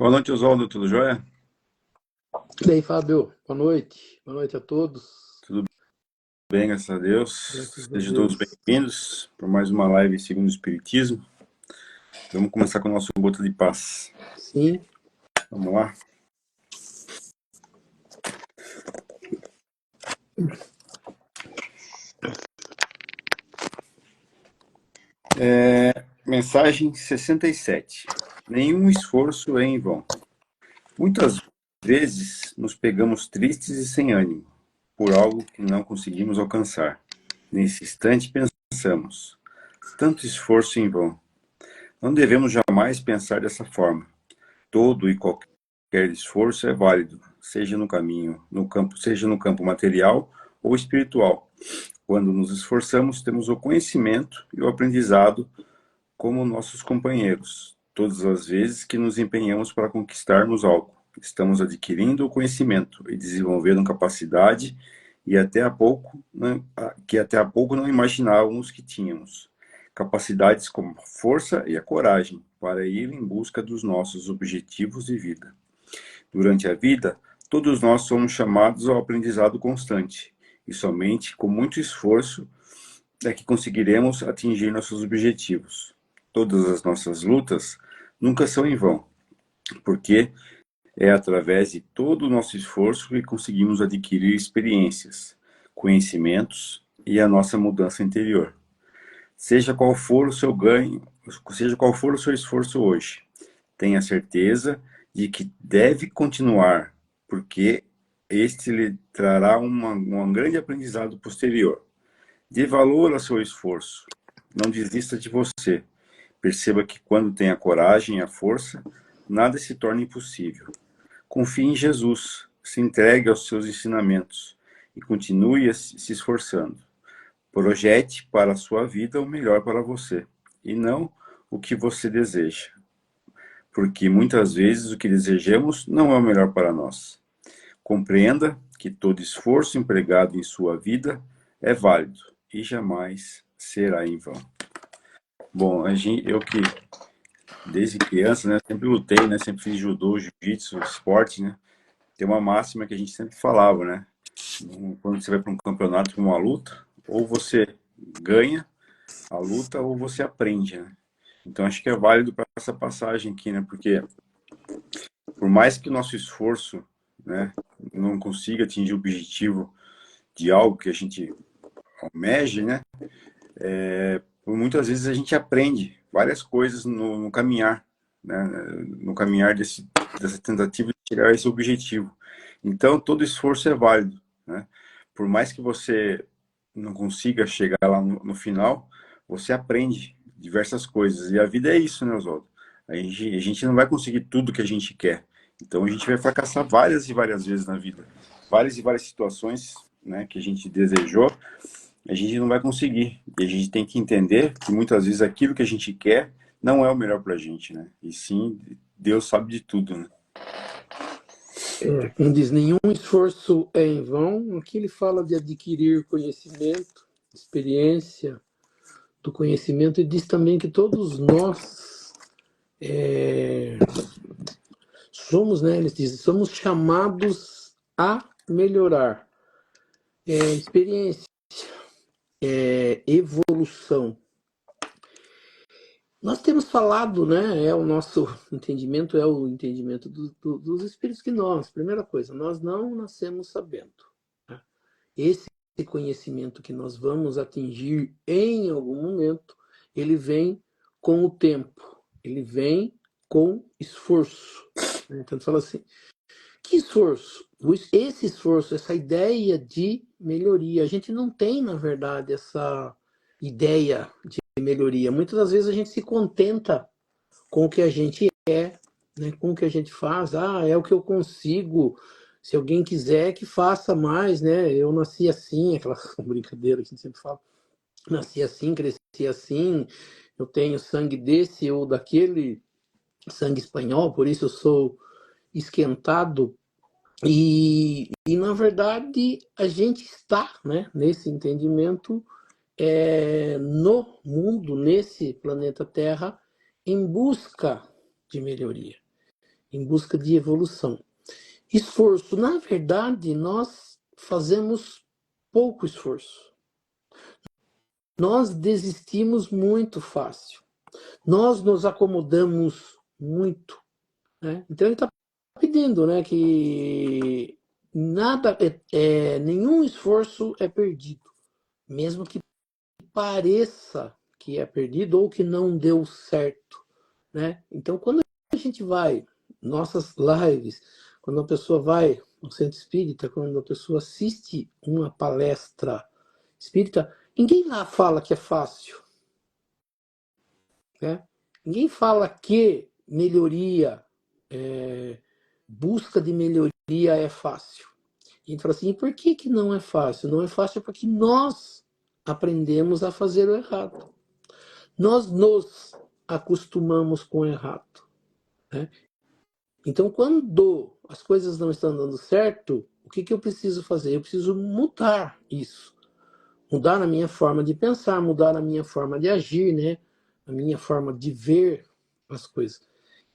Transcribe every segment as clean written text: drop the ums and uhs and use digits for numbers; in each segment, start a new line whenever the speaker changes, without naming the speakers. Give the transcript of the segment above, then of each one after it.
Boa noite, Oswaldo, tudo jóia?
E aí, Fábio, boa noite. Boa noite a todos.
Tudo bem, graças a Deus.
Graças a
Sejam todos
Deus.
bem-vindos para mais uma live segundo o Espiritismo. Vamos começar com o nosso Gota de Paz.
Sim,
Vamos lá? Mensagem 67. Nenhum esforço é em vão. Muitas vezes nos pegamos tristes e sem ânimo por algo que não conseguimos alcançar. Nesse instante pensamos, tanto esforço em vão. Não devemos jamais pensar dessa forma. Todo e qualquer esforço é válido, seja no caminho, no campo, seja no campo material ou espiritual. Quando nos esforçamos, temos o conhecimento e o aprendizado como nossos companheiros. Todas as vezes que nos empenhamos para conquistarmos algo, estamos adquirindo o conhecimento e desenvolvendo capacidade que até há pouco não imaginávamos que tínhamos. Capacidades como a força e a coragem para ir em busca dos nossos objetivos de vida. Durante a vida, todos nós somos chamados ao aprendizado constante, e somente com muito esforço é que conseguiremos atingir nossos objetivos. Todas as nossas lutas nunca são em vão, porque é através de todo o nosso esforço que conseguimos adquirir experiências, conhecimentos e a nossa mudança interior. Seja qual for o seu ganho, seja qual for o seu esforço hoje, tenha certeza de que deve continuar, porque este lhe trará um grande aprendizado posterior. Dê valor ao seu esforço. Não desista de você. Perceba que quando tem a coragem e a força, nada se torna impossível. Confie em Jesus, se entregue aos seus ensinamentos e continue se esforçando. Projete para a sua vida o melhor para você, e não o que você deseja, porque muitas vezes o que desejamos não é o melhor para nós. Compreenda que todo esforço empregado em sua vida é válido e jamais será em vão. Bom, eu que desde criança, né, sempre lutei, né, sempre fiz judô, jiu-jitsu, esporte, né, tem uma máxima que a gente sempre falava, né, quando você vai para um campeonato, para uma luta, ou você ganha a luta ou você aprende, né. Então acho que é válido para essa passagem aqui, né, porque por mais que o nosso esforço, né, não consiga atingir o objetivo de algo que a gente almeja, né, por muitas vezes a gente aprende várias coisas no caminhar, né, no caminhar dessa tentativa de chegar a esse objetivo. Então, todo esforço é válido, né? Por mais que você não consiga chegar lá no final, você aprende diversas coisas. E a vida é isso, né, Oswaldo? A gente não vai conseguir tudo que a gente quer. Então, a gente vai fracassar várias e várias vezes na vida. Várias e várias situações, né, que a gente desejou, a gente não vai conseguir. E a gente tem que entender que muitas vezes aquilo que a gente quer não é o melhor pra gente, né? E sim, Deus sabe de tudo, né?
não diz nenhum esforço é em vão. Aqui ele fala de adquirir conhecimento, experiência do conhecimento, e diz também que todos nós somos, né? Ele diz, somos chamados a melhorar. Experiência, evolução. Nós temos falado, né? É o nosso entendimento, é o entendimento dos espíritos que nós, primeira coisa, nós não nascemos sabendo. Né? Esse conhecimento que nós vamos atingir em algum momento, ele vem com o tempo, ele vem com esforço. Né? Então, fala assim: que esforço? Esse esforço, essa ideia de melhoria, a gente não tem, na verdade, essa ideia de melhoria. Muitas das vezes a gente se contenta com o que a gente é, né? Com o que a gente faz. Ah, é o que eu consigo. Se alguém quiser que faça mais, né? Eu nasci assim, aquela brincadeira que a gente sempre fala. Nasci assim, cresci assim, eu tenho sangue desse ou daquele, sangue espanhol, por isso eu sou esquentado. E na verdade, a gente está, né, nesse entendimento, no mundo, nesse planeta Terra, em busca de melhoria. em busca de evolução. Esforço, na verdade, nós fazemos pouco esforço. Nós desistimos muito fácil. Nós nos acomodamos muito, né? Então ele está pedindo, né, que nada, nenhum esforço é perdido, mesmo que pareça que é perdido ou que não deu certo, né? Então quando a gente vai, nossas lives, quando a pessoa vai no centro espírita, quando a pessoa assiste uma palestra espírita, ninguém lá fala que é fácil, né? Ninguém fala que melhoria, busca de melhoria é fácil. A gente fala assim, e por que, que não é fácil? Não é fácil porque nós aprendemos a fazer o errado. Nós nos acostumamos com o errado, né? Então, quando as coisas não estão dando certo, o que, que eu preciso fazer? Eu preciso mudar isso. Mudar na minha forma de pensar, mudar na minha forma de agir, né? A minha forma de ver as coisas.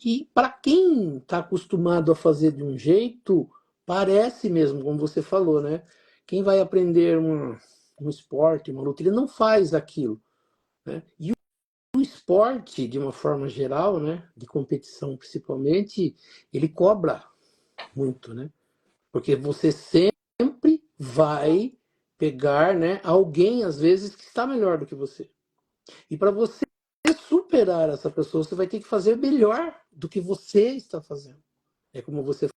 E para quem está acostumado a fazer de um jeito, parece mesmo, como você falou, né? Quem vai aprender um esporte, uma luta, ele não faz aquilo, né? E o esporte, de uma forma geral, né? De competição principalmente, ele cobra muito, né? Porque você sempre vai pegar, né, alguém, às vezes, que está melhor do que você. E para você superar essa pessoa, você vai ter que fazer melhor do que você está fazendo. É como você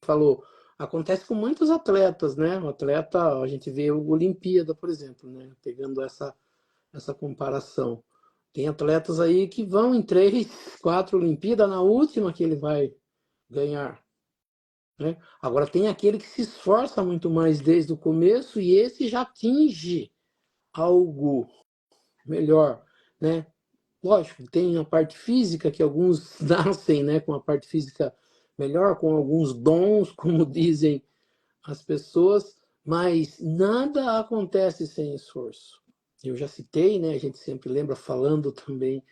falou, acontece com muitos atletas, né? O atleta, a gente vê o Olimpíada, por exemplo, né? Pegando essa comparação. Tem atletas aí que vão em 3, 4 Olimpíadas, na última que ele vai ganhar, né? Agora tem aquele que se esforça muito mais desde o começo e esse já atinge algo melhor, né? Lógico, tem a parte física que alguns nascem, né, com a parte física melhor, com alguns dons, como dizem as pessoas, mas nada acontece sem esforço. Eu já citei, né, a gente sempre lembra falando também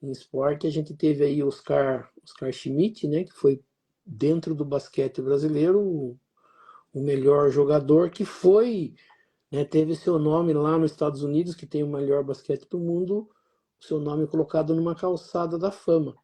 em esporte, a gente teve aí Oscar Schmidt, né, que foi dentro do basquete brasileiro o melhor jogador que foi, né, teve seu nome lá nos Estados Unidos, que tem o melhor basquete do mundo, seu nome colocado numa calçada da fama.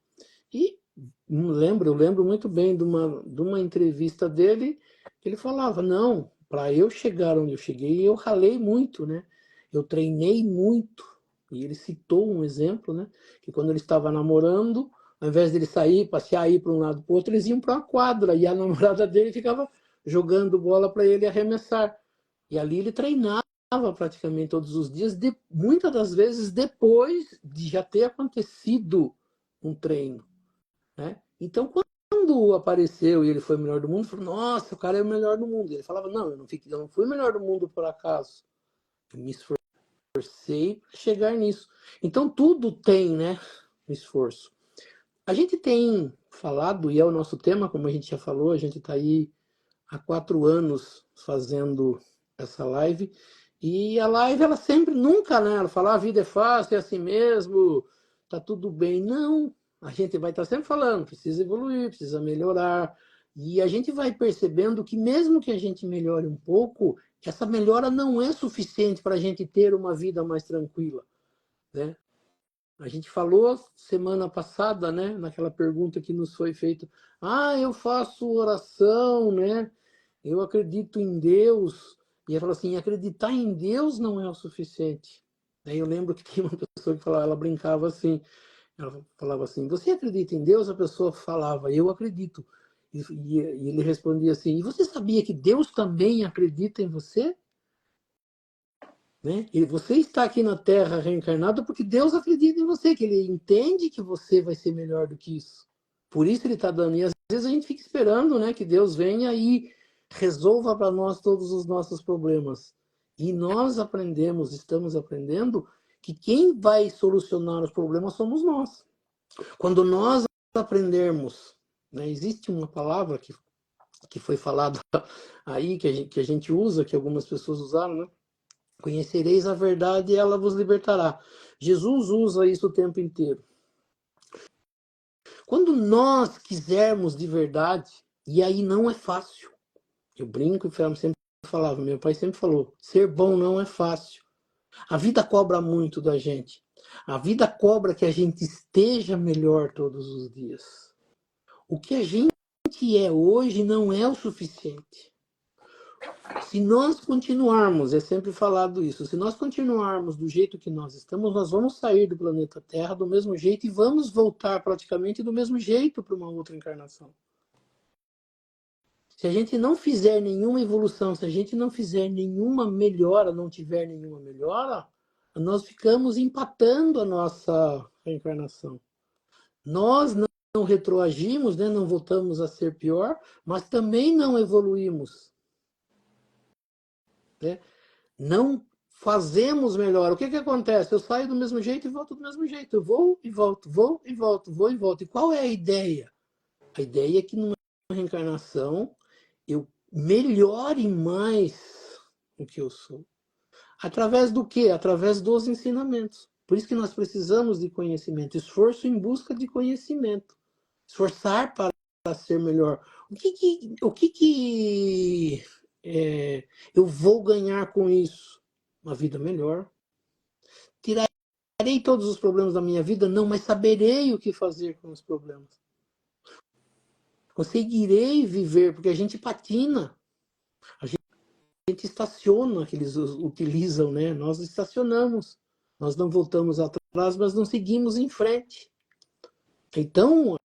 E eu lembro muito bem de uma entrevista dele, que ele falava, não, para eu chegar onde eu cheguei, eu ralei muito, né? Eu treinei muito. E ele citou um exemplo, né? Que quando ele estava namorando, ao invés de ele sair, passear, ir para um lado para o outro, eles iam para uma quadra, e a namorada dele ficava jogando bola para ele arremessar. E ali ele treinava praticamente todos os dias, muitas das vezes depois de já ter acontecido um treino, né? Então, quando apareceu e ele foi o melhor do mundo, falou, nossa, o cara é o melhor do mundo. Ele falava, não, eu não fui o melhor do mundo por acaso. Eu me esforcei para chegar nisso. Então, tudo tem, né, esforço. A gente tem falado, e é o nosso tema, como a gente já falou, a gente está aí há 4 anos fazendo essa live, e a live, ela sempre, nunca, né, ela fala, a vida é fácil, é assim mesmo, tá tudo bem. Não, a gente vai estar sempre falando, precisa evoluir, precisa melhorar, e a gente vai percebendo que mesmo que a gente melhore um pouco, essa melhora não é suficiente para a gente ter uma vida mais tranquila, né? A gente falou semana passada, né, naquela pergunta que nos foi feita, eu faço oração, né? Eu acredito em Deus. E ela falou assim, acreditar em Deus não é o suficiente. Aí eu lembro que tinha uma pessoa que falava, ela brincava assim, ela falava assim, você acredita em Deus? A pessoa falava, eu acredito. E ele respondia assim, e você sabia que Deus também acredita em você? Né? E você está aqui na Terra reencarnado porque Deus acredita em você, que Ele entende que você vai ser melhor do que isso. Por isso Ele está dando. E às vezes a gente fica esperando, né, que Deus venha e resolva para nós todos os nossos problemas. E nós aprendemos, estamos aprendendo, que quem vai solucionar os problemas somos nós. Quando nós aprendermos, né, existe uma palavra que foi falada aí, que a gente usa, que algumas pessoas usaram, né? Conhecereis a verdade e ela vos libertará. Jesus usa isso o tempo inteiro. Quando nós quisermos de verdade, e aí não é fácil. Eu brinco e sempre falava, meu pai sempre falou, ser bom não é fácil. A vida cobra muito da gente. A vida cobra que a gente esteja melhor todos os dias. O que a gente é hoje não é o suficiente. Se nós continuarmos, é sempre falado isso, se nós continuarmos do jeito que nós estamos, nós vamos sair do planeta Terra do mesmo jeito e vamos voltar praticamente do mesmo jeito para uma outra encarnação. Se a gente não fizer nenhuma evolução, se a gente não fizer nenhuma melhora, não tiver nenhuma melhora, nós ficamos empatando a nossa reencarnação. Nós não retroagimos, né? Não voltamos a ser pior, mas também não evoluímos. Né? Não fazemos melhor. O que acontece? Eu saio do mesmo jeito e volto do mesmo jeito. Eu vou e volto, vou e volto, vou e volto. E qual é a ideia? A ideia é que numa reencarnação eu melhore mais o que eu sou. Através do quê? Através dos ensinamentos. Por isso que nós precisamos de conhecimento. Esforço em busca de conhecimento. Esforçar para ser melhor. O que eu vou ganhar com isso? Uma vida melhor. Tirarei todos os problemas da minha vida? Não, mas saberei o que fazer com os problemas. Conseguirei viver, porque a gente patina. A gente estaciona, que eles utilizam, né? Nós estacionamos. Nós não voltamos atrás, mas não seguimos em frente. Então,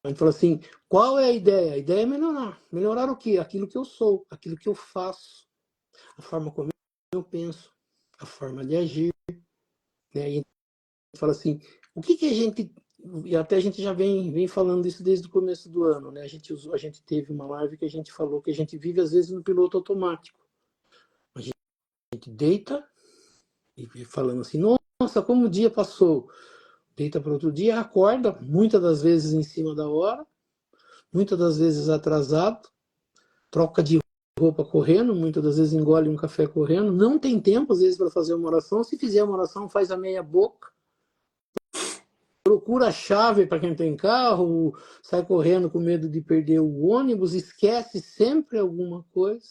a gente fala assim, qual é a ideia? A ideia é melhorar. Melhorar o quê? Aquilo que eu sou, aquilo que eu faço, a forma como eu penso, a forma de agir. Né? E a gente fala assim, o que a gente... E até a gente já vem falando isso desde o começo do ano. Né? A gente teve uma live que a gente falou que a gente vive às vezes no piloto automático. A gente deita e falando assim, nossa, como o dia passou. Deita para outro dia, acorda, muitas das vezes em cima da hora, muitas das vezes atrasado, troca de roupa correndo, muitas das vezes engole um café correndo, não tem tempo às vezes para fazer uma oração, se fizer uma oração faz a meia boca, procura a chave para quem tem carro, sai correndo com medo de perder o ônibus, esquece sempre alguma coisa,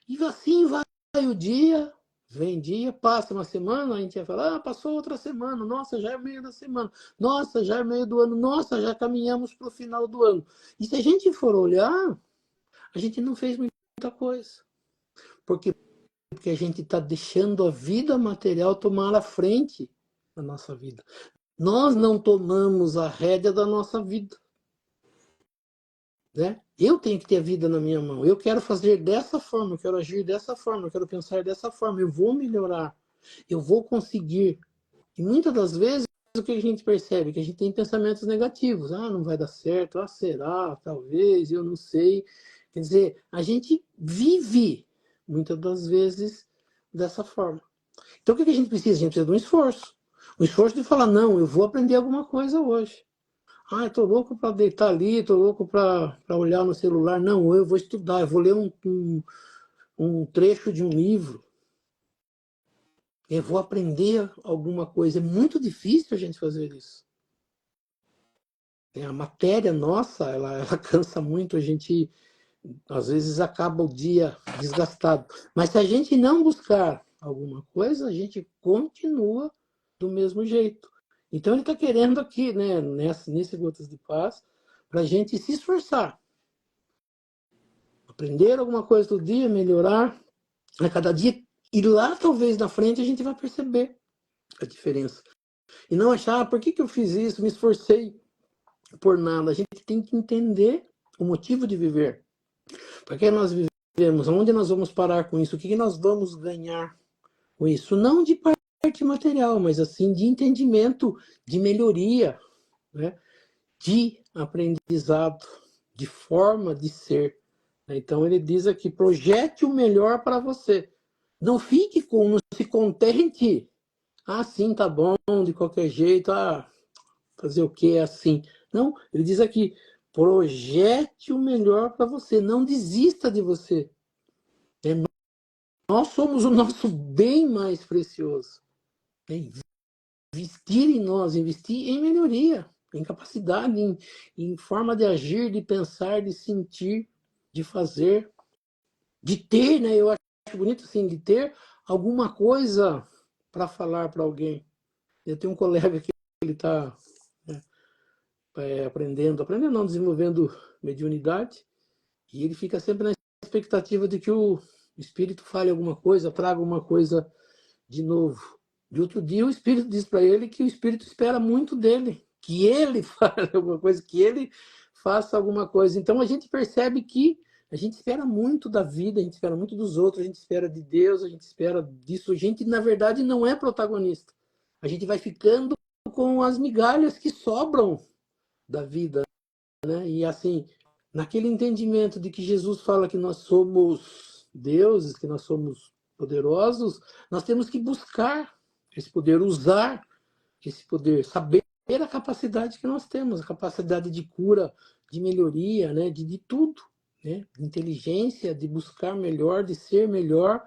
e assim vai o dia. Vem dia, passa uma semana, a gente vai falar, passou outra semana, nossa, já é meio da semana, nossa, já é meio do ano, nossa, já caminhamos para o final do ano. E se a gente for olhar, a gente não fez muita coisa. Porque a gente está deixando a vida material tomar a frente da nossa vida. Nós não tomamos a rédea da nossa vida. Né? Eu tenho que ter a vida na minha mão. Eu quero fazer dessa forma, eu quero agir dessa forma, eu quero pensar dessa forma, eu vou melhorar, eu vou conseguir. E muitas das vezes o que a gente percebe? Que a gente tem pensamentos negativos. Ah, não vai dar certo, ah, será, talvez, eu não sei. Quer dizer, a gente vive, muitas das vezes, dessa forma. Então o que a gente precisa? A gente precisa de um esforço. Um esforço de falar, não, eu vou aprender alguma coisa hoje. Ah, estou louco para deitar ali, estou louco para olhar no celular. Não, eu vou estudar, eu vou ler um trecho de um livro. Eu vou aprender alguma coisa. É muito difícil a gente fazer isso. A matéria nossa, ela cansa muito, a gente às vezes acaba o dia desgastado. Mas se a gente não buscar alguma coisa, a gente continua do mesmo jeito. Então ele está querendo aqui, né, nesse Gotas de Paz, para a gente se esforçar. Aprender alguma coisa todo dia, melhorar a cada dia. E lá, talvez, na frente, a gente vai perceber a diferença. E não achar, por que eu fiz isso, me esforcei por nada. A gente tem que entender o motivo de viver. Para que nós vivemos? Onde nós vamos parar com isso? O que nós vamos ganhar com isso? Não de parte material, mas assim de entendimento, de melhoria, né? De aprendizado, de forma de ser. Então ele diz aqui, projete o melhor para você. Não fique não se contente. Ah, sim, tá bom, de qualquer jeito. Ah, fazer o que é assim? Não, ele diz aqui, projete o melhor para você. Não desista de você. Nós somos o nosso bem mais precioso. Investir em nós, investir em melhoria. em capacidade, em forma de agir, de pensar, de sentir, de fazer, de ter, né? Eu acho bonito assim, de ter alguma coisa para falar para alguém. Eu tenho um colega que ele está aprendendo não, desenvolvendo mediunidade, e ele fica sempre na expectativa de que o espírito fale alguma coisa, traga alguma coisa de novo. De outro dia, o espírito diz para ele que o espírito espera muito dele, que ele fale alguma coisa, que ele faça alguma coisa. Então a gente percebe que a gente espera muito da vida, a gente espera muito dos outros, a gente espera de Deus, a gente espera disso. A gente, na verdade, não é protagonista. A gente vai ficando com as migalhas que sobram da vida, né? E assim, naquele entendimento de que Jesus fala que nós somos deuses, que nós somos poderosos, nós temos que buscar esse poder, usar esse poder, saber a capacidade que nós temos, a capacidade de cura, de melhoria, né? De tudo, né? De inteligência, de buscar melhor, de ser melhor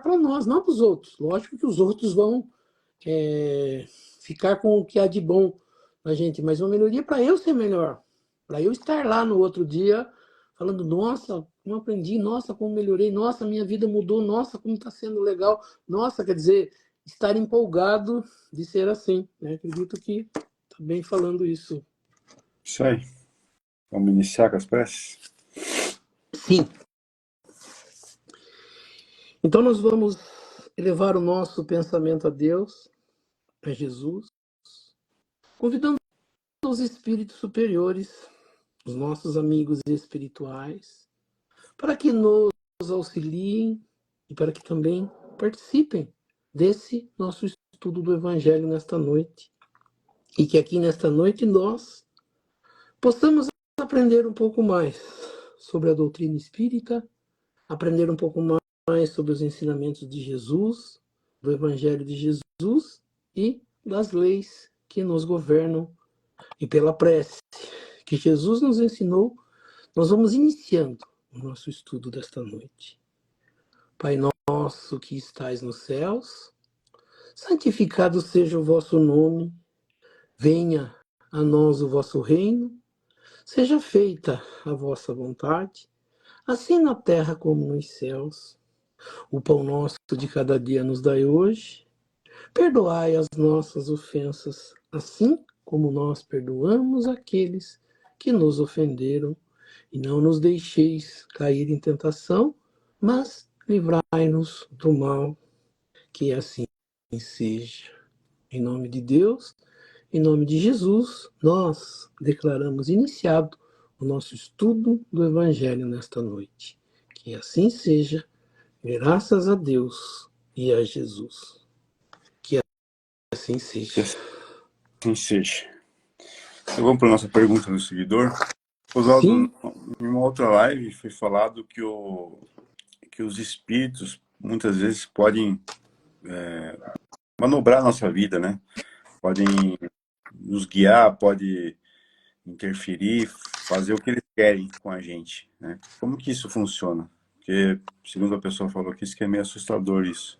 para nós, não para os outros. Lógico que os outros vão ficar com o que há de bom na gente, mas uma melhoria para eu ser melhor, para eu estar lá no outro dia falando, nossa, como aprendi, nossa, como melhorei, nossa, minha vida mudou, nossa, como está sendo legal, nossa, quer dizer, estar empolgado de ser assim, né? Acredito que está bem falando isso.
Isso aí. Vamos iniciar com as preces?
Sim. Então nós vamos elevar o nosso pensamento a Deus, a Jesus, convidando os espíritos superiores, os nossos amigos espirituais, para que nos auxiliem e para que também participem desse nosso estudo do Evangelho nesta noite. E que aqui nesta noite nós possamos aprender um pouco mais sobre a doutrina espírita, aprender um pouco mais sobre os ensinamentos de Jesus, do Evangelho de Jesus e das leis que nos governam. E pela prece que Jesus nos ensinou, nós vamos iniciando o nosso estudo desta noite. Pai nosso que estais nos céus, santificado seja o vosso nome, venha a nós o vosso reino, seja feita a vossa vontade, assim na terra como nos céus. O pão nosso de cada dia nos dai hoje, perdoai as nossas ofensas, assim como nós perdoamos aqueles que nos ofenderam, e não nos deixeis cair em tentação, mas livrai-nos do mal, que assim seja. Em nome de Deus, em nome de Jesus, nós declaramos iniciado o nosso estudo do Evangelho nesta noite. Que assim seja, graças a Deus e a Jesus. Que assim seja.
Que assim seja. Então vamos para a nossa pergunta do seguidor. Oswaldo, em uma outra live foi falado que os espíritos muitas vezes podem manobrar a nossa vida, né? Podem nos guiar, podem interferir, fazer o que eles querem com a gente, né? Como que isso funciona? Porque, segundo a pessoa falou aqui, isso que é meio assustador isso.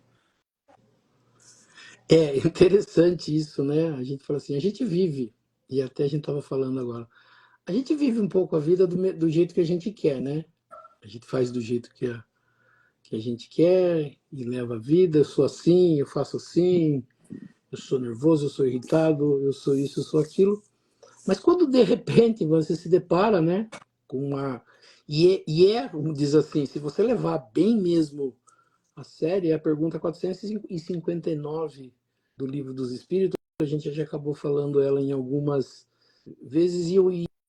É interessante isso, né? A gente fala assim, a gente vive, e até a gente estava falando agora, a gente vive um pouco a vida do jeito que a gente quer, né? A gente faz do jeito que a gente quer e leva a vida, eu sou assim, eu faço assim, eu sou nervoso, eu sou irritado, eu sou isso, eu sou aquilo. Mas quando de repente você se depara, né, com uma... como diz assim, se você levar bem mesmo a sério, é a pergunta 459 do Livro dos Espíritos, a gente já acabou falando ela em algumas vezes,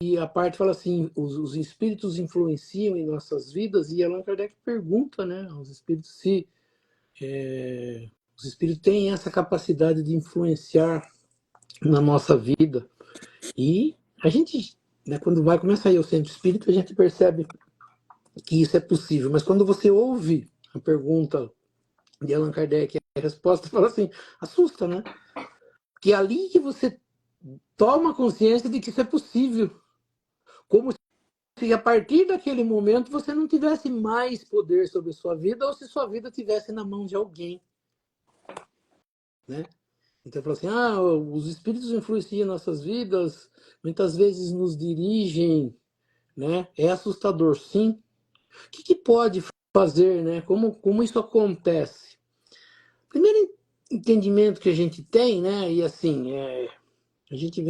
e a parte fala assim, os espíritos influenciam em nossas vidas, e Allan Kardec pergunta, né, aos espíritos se os espíritos têm essa capacidade de influenciar na nossa vida. E a gente, né, quando começa a ir ao centro espírita, a gente percebe que isso é possível. Mas quando você ouve a pergunta de Allan Kardec, a resposta fala assim, assusta, né? Que é ali que você toma consciência de que isso é possível. Como se a partir daquele momento você não tivesse mais poder sobre a sua vida ou se sua vida tivesse na mão de alguém, né? Então, fala assim, os espíritos influenciam nossas vidas, muitas vezes nos dirigem, né? É assustador, sim. O que pode fazer, né? Como isso acontece? Primeiro entendimento que a gente tem, né? E assim, a gente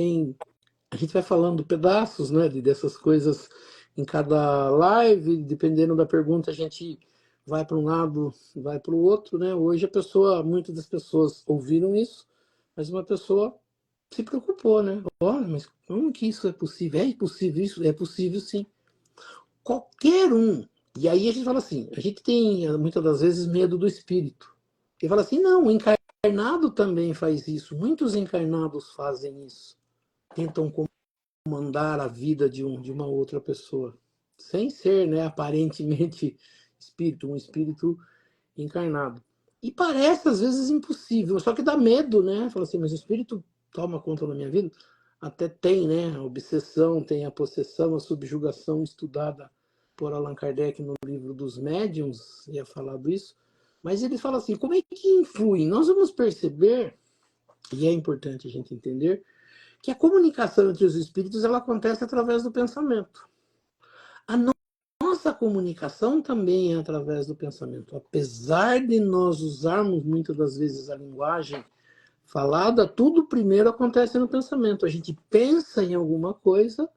vai falando pedaços, né? Dessas coisas em cada live, dependendo da pergunta, a gente vai para um lado, vai para o outro, né? Hoje muitas das pessoas ouviram isso, mas uma pessoa se preocupou, né? Olha, mas como que isso é possível? É possível isso? É possível, sim. Qualquer um. E aí a gente fala assim, a gente tem muitas das vezes medo do espírito. E fala assim, não, o encarnado também faz isso. Muitos encarnados fazem isso. Tentam comandar a vida de uma outra pessoa. Sem ser, né, aparentemente um espírito encarnado. E parece, às vezes, impossível, só que dá medo, né? Fala assim, mas o espírito toma conta da minha vida? Até tem, né? A obsessão, tem a possessão, a subjugação estudada por Allan Kardec no livro dos médiuns, ia falar disso. Mas ele fala assim, como é que influi? Nós vamos perceber, e é importante a gente entender, que a comunicação entre os espíritos ela acontece através do pensamento. A nossa comunicação também é através do pensamento. Apesar de nós usarmos muitas das vezes a linguagem falada, tudo primeiro acontece no pensamento. A gente pensa em alguma coisa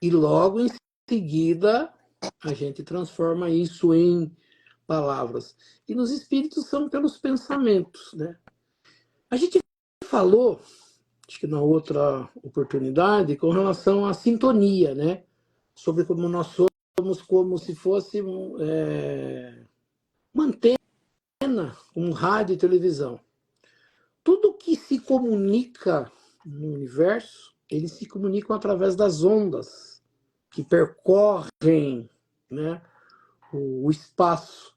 e logo em seguida a gente transforma isso em palavras. E nos espíritos são pelos pensamentos, né? A gente falou, acho que na outra oportunidade, com relação à sintonia, né? Sobre como nós somos como se fosse uma antena, um rádio e televisão. Tudo que se comunica no universo, eles se comunicam através das ondas que percorrem, né, o espaço.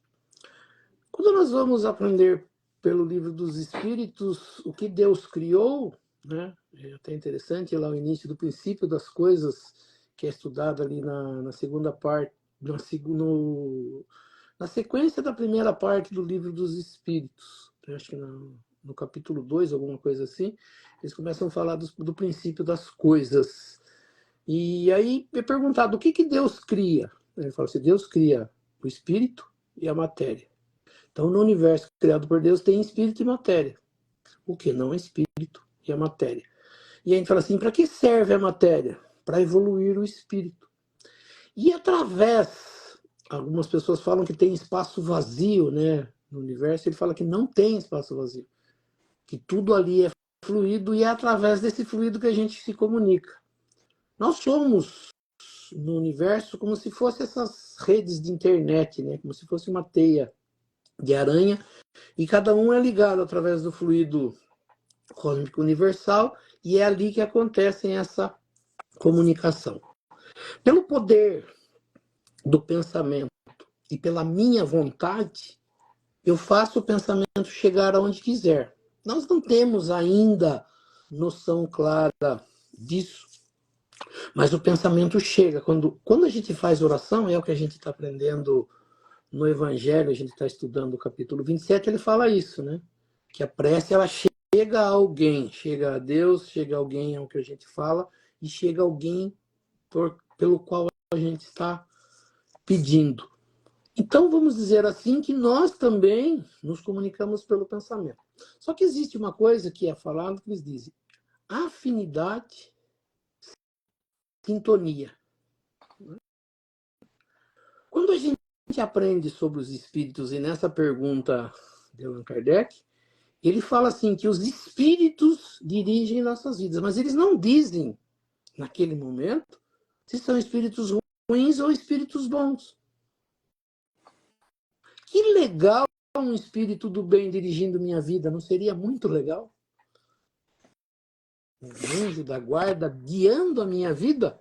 Quando nós vamos aprender pelo livro dos Espíritos o que Deus criou, né, é até interessante lá o início do princípio das coisas, que é estudado ali na segunda parte, na sequência da primeira parte do livro dos Espíritos, eu acho que no capítulo 2, alguma coisa assim, eles começam a falar do princípio das coisas. E aí é perguntado o que Deus cria. Ele fala assim, Deus cria o espírito e a matéria. Então, no universo criado por Deus tem espírito e matéria. O que não é espírito e a matéria. E a gente fala assim, para que serve a matéria? Para evoluir o espírito. E através, algumas pessoas falam que tem espaço vazio, né, no universo, ele fala que não tem espaço vazio, que tudo ali é fluido e é através desse fluido que a gente se comunica. Nós somos no universo como se fosse essas redes de internet, né, como se fosse uma teia de aranha, e cada um é ligado através do fluido cósmico universal, e é ali que acontece essa comunicação. Pelo poder do pensamento e pela minha vontade, eu faço o pensamento chegar aonde quiser. Nós não temos ainda noção clara disso, mas o pensamento chega. Quando a gente faz oração, é o que a gente está aprendendo no Evangelho, a gente está estudando o capítulo 27, ele fala isso, né? Que a prece, ela chega a alguém, chega a Deus, chega a alguém, é o que a gente fala, e chega a alguém pelo qual a gente está pedindo. Então, vamos dizer assim que nós também nos comunicamos pelo pensamento. Só que existe uma coisa que é falada que eles dizem: afinidade, sintonia. Quando a gente aprende sobre os espíritos, e nessa pergunta de Allan Kardec, ele fala assim que os espíritos dirigem nossas vidas, mas eles não dizem, naquele momento, se são espíritos ruins ou espíritos bons. Que legal um espírito do bem dirigindo minha vida, não seria muito legal? Um anjo da guarda guiando a minha vida?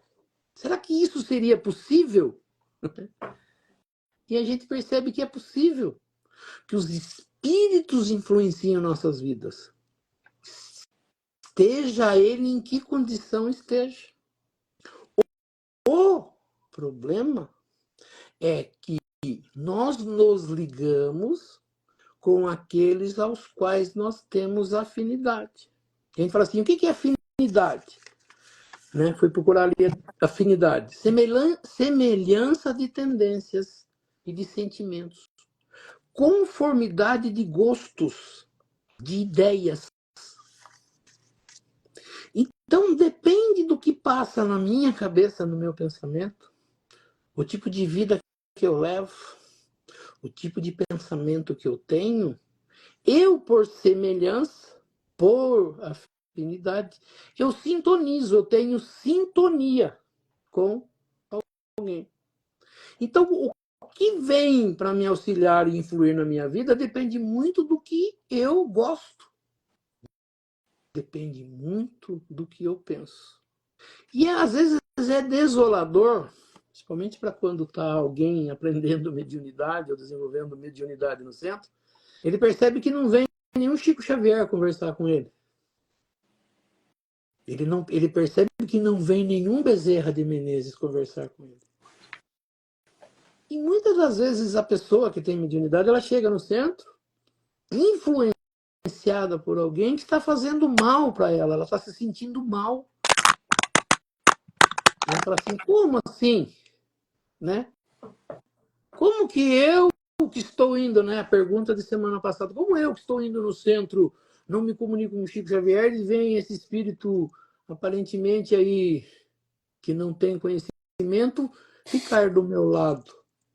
Será que isso seria possível? E a gente percebe que é possível, que os espíritos influenciam nossas vidas. Esteja ele em que condição esteja. O problema é que nós nos ligamos com aqueles aos quais nós temos afinidade. A gente fala assim, o que é afinidade? Né? Fui procurar ali afinidade. Semelhança de tendências e de sentimentos. Conformidade de gostos, de ideias. Então, depende do que passa na minha cabeça, no meu pensamento, o tipo de vida que eu levo, o tipo de pensamento que eu tenho, eu, por semelhança, por afinidade, eu sintonizo, eu tenho sintonia com alguém. Então, o que vem para me auxiliar e influir na minha vida depende muito do que eu gosto. Depende muito do que eu penso. E às vezes é desolador, principalmente para quando está alguém aprendendo mediunidade ou desenvolvendo mediunidade no centro, ele percebe que não vem nenhum Chico Xavier conversar com ele. Ele percebe que não vem nenhum Bezerra de Menezes conversar com ele. E muitas das vezes a pessoa que tem mediunidade, ela chega no centro influenciada por alguém que está fazendo mal para ela. Ela está se sentindo mal. Ela fala assim, como assim? Né? Como que eu que estou indo, né? A pergunta de semana passada, como eu que estou indo no centro, não me comunico com o Chico Xavier e vem esse espírito aparentemente aí que não tem conhecimento ficar do meu lado.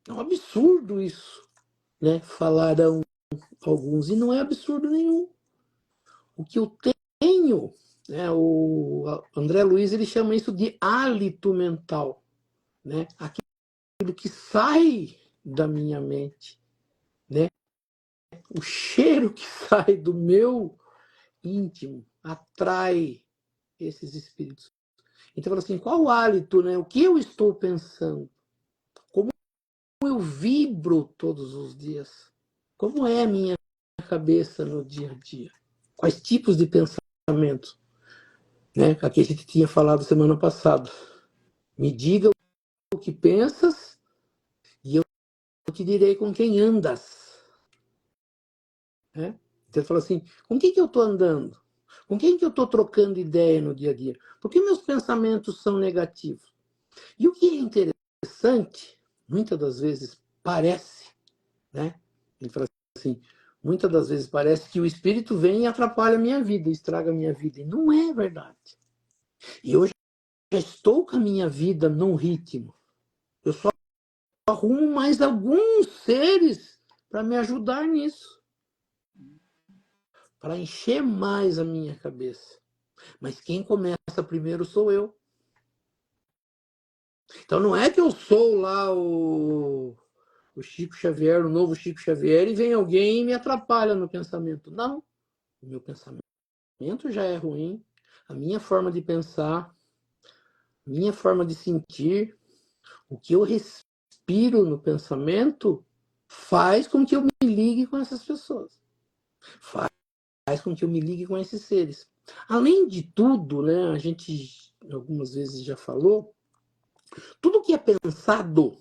É um absurdo isso, né? Falaram alguns, e não é absurdo nenhum. O que eu tenho, né? O André Luiz ele chama isso de hálito mental, né? Aquilo que sai da minha mente, né? O cheiro que sai do meu íntimo atrai esses espíritos. Então, assim, qual o hálito, né? O que eu estou pensando? Como eu vibro todos os dias? Como é a minha cabeça no dia a dia? Quais tipos de pensamento? Né? Aqui a gente tinha falado semana passada. Me diga o que pensas e eu te direi com quem andas. Né? Você fala assim, com quem que eu estou andando? Com quem que eu estou trocando ideia no dia a dia? Por que meus pensamentos são negativos? E o que é interessante, muitas das vezes parece, né? Ele fala assim, muitas das vezes parece que o espírito vem e atrapalha a minha vida, estraga a minha vida. E não é verdade. E eu já estou com a minha vida num ritmo. Eu só arrumo mais alguns seres para me ajudar nisso. Para encher mais a minha cabeça. Mas quem começa primeiro sou eu. Então não é que eu sou lá o Chico Xavier, o novo Chico Xavier, e vem alguém e me atrapalha no pensamento. Não. O meu pensamento já é ruim. A minha forma de pensar, a minha forma de sentir, o que eu respiro no pensamento faz com que eu me ligue com essas pessoas. Faz com que eu me ligue com esses seres. Além de tudo, né, a gente algumas vezes já falou, tudo que é pensado,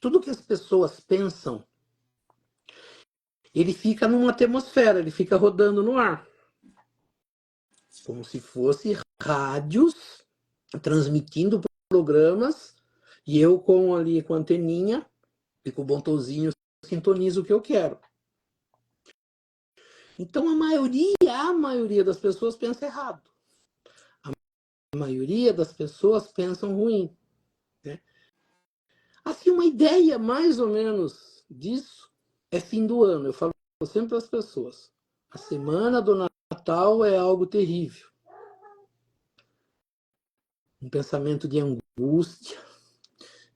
tudo que as pessoas pensam, ele fica numa atmosfera, ele fica rodando no ar. Como se fosse rádios transmitindo programas e eu com ali com a anteninha e com o botãozinho sintonizo o que eu quero. Então a maioria das pessoas pensa errado. A maioria das pessoas pensam ruim. Né? Assim, uma ideia mais ou menos disso é fim do ano. Eu falo sempre para as pessoas. A semana do Natal é algo terrível. Um pensamento de angústia,